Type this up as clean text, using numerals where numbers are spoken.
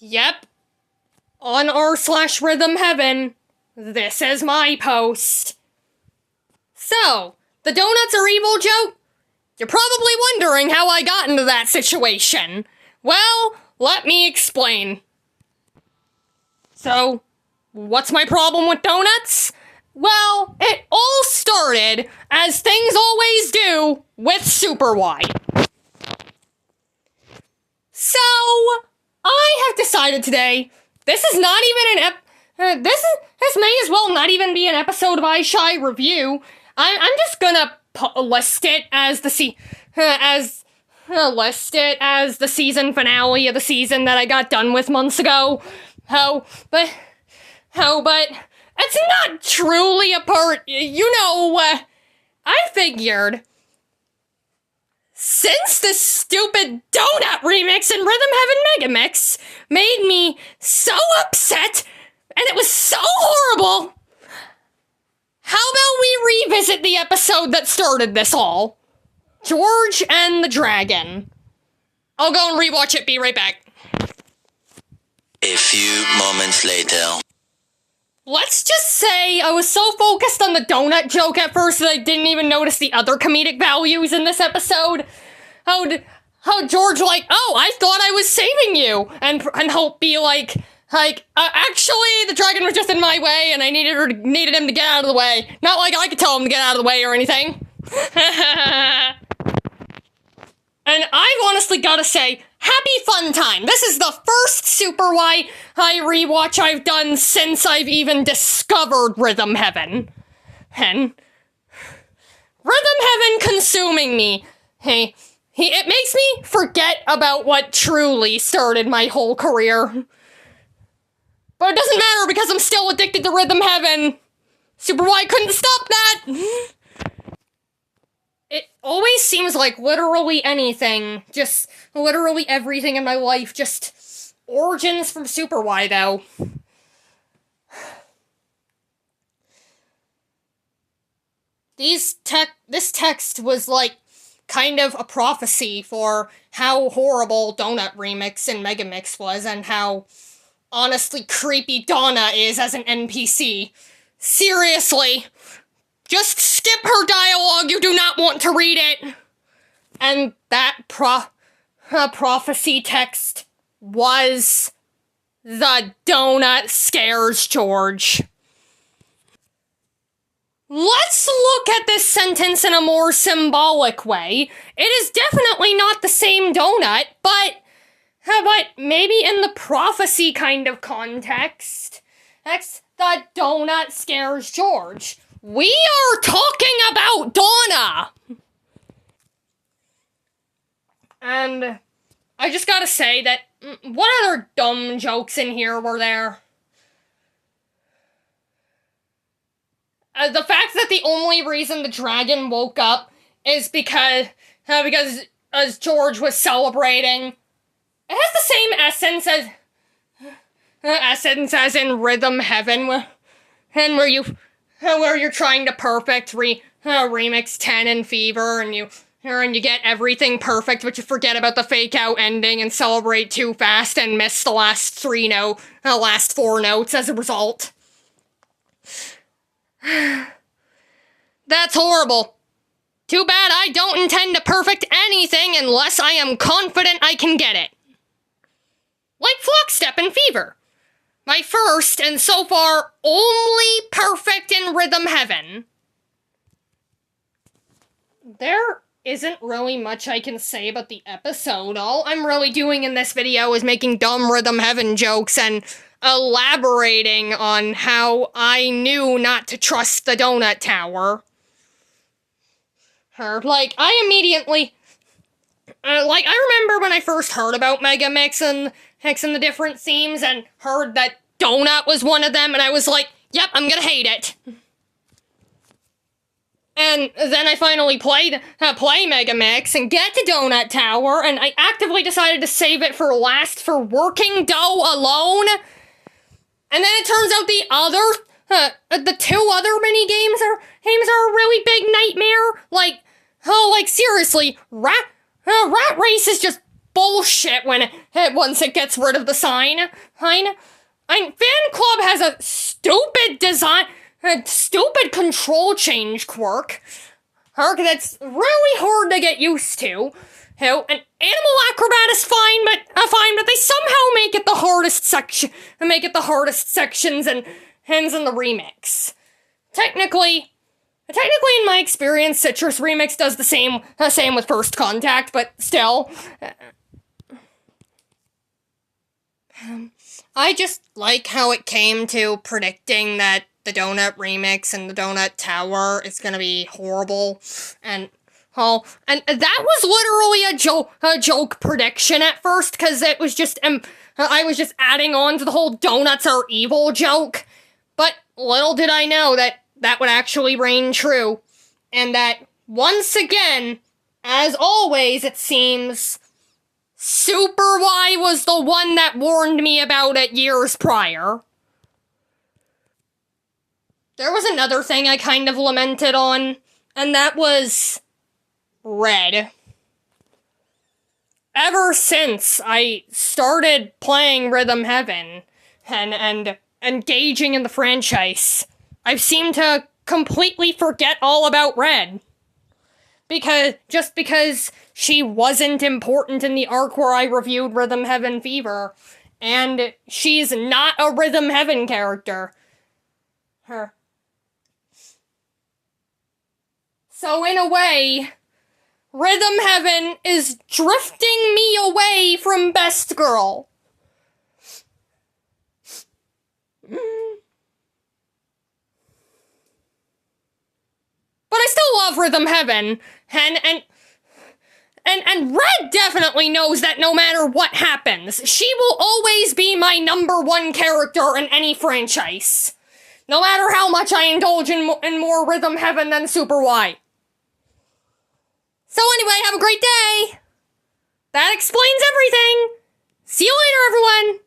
Yep. On r/rhythm heaven, this is my post. So, the donuts are evil joke? You're probably wondering how I got into that situation. Well, let me explain. So, what's my problem with donuts? Well, it all started, as things always do, with Super Y. So, I have decided today, this is not even an this may as well not even be an episode of IShy review. I'm just gonna list it as the season finale of the season that I got done with months ago. But it's not truly a part. I figured, since the stupid donut remix in Rhythm Heaven Megamix made me so upset, and it was so horrible, how about we revisit the episode that started this all? George and the Dragon. I'll go and rewatch it, be right back. A few moments later. Let's just say I was so focused on the donut joke at first that I didn't even notice the other comedic values in this episode. How George I thought I was saving you, and Hope be actually the dragon was just in my way and I needed him to get out of the way. Not like I could tell him to get out of the way or anything. And I've honestly gotta say, happy fun time. This is the first Super Y rewatch I've done since I've even discovered Rhythm Heaven. And Rhythm Heaven consuming me. It makes me forget about what truly started my whole career. But it doesn't matter because I'm still addicted to Rhythm Heaven. Super Y couldn't stop that. It always seems like literally anything, just literally everything in my life, just origins from Super Y, though. This text was kind of a prophecy for how horrible Donut Remix and Megamix was, and how honestly creepy Donna is as an NPC. Seriously. Just skip her dialogue, you do not want to read it! And that prophecy text was the donut scares George. Let's look at this sentence in a more symbolic way. It is definitely not the same donut, but maybe in the prophecy kind of context, the donut scares George. We are talking about Donna! And I just gotta say that, what other dumb jokes in here were there? The fact that the only reason the dragon woke up is because as George was celebrating, it has the same essence as in Rhythm Heaven, and where you're trying to perfect remix 10 and Fever, and you get everything perfect, but you forget about the fake out ending and celebrate too fast and miss the last last 4 notes as a result. That's horrible. Too bad I don't intend to perfect anything unless I am confident I can get it. Like Flockstep and Fever. My first, and so far, only perfect in Rhythm Heaven. There isn't really much I can say about the episode. All I'm really doing in this video is making dumb Rhythm Heaven jokes and elaborating on how I knew not to trust the Donut Tower. I immediately... I remember when I first heard about Megamix and the different themes and heard that Donut was one of them, and I was like, yep, I'm gonna hate it. And then I finally play Megamix and get to Donut Tower, and I actively decided to save it for last for Working Dough alone. And then it turns out the 2 other mini games are a really big nightmare. Seriously, Rat Race is just bullshit once it gets rid of the sign. Fan Club has a stupid design, a stupid control change quirk that's really hard to get used to. An animal acrobat is fine, but they somehow make it the hardest sections and hands in the remix. Technically, in my experience, Citrus Remix does the same with First Contact, but still. I just like how it came to predicting that the Donut Remix and the Donut Tower is gonna be horrible, and that was literally a joke prediction at first, because it was just, I was just adding on to the whole donuts are evil joke, but little did I know that would actually reign true, and that, once again, as always it seems, Super Y was the one that warned me about it years prior. There was another thing I kind of lamented on, and that was Red. Ever since I started playing Rhythm Heaven and engaging in the franchise, I've seemed to completely forget all about Red. Because she wasn't important in the arc where I reviewed Rhythm Heaven Fever, and she's not a Rhythm Heaven character. So in a way, Rhythm Heaven is drifting me away from Best Girl. But I still love Rhythm Heaven, and Red definitely knows that no matter what happens, she will always be my #1 character in any franchise. No matter how much I indulge in more Rhythm Heaven than Super Y. So anyway, have a great day! That explains everything! See you later, everyone!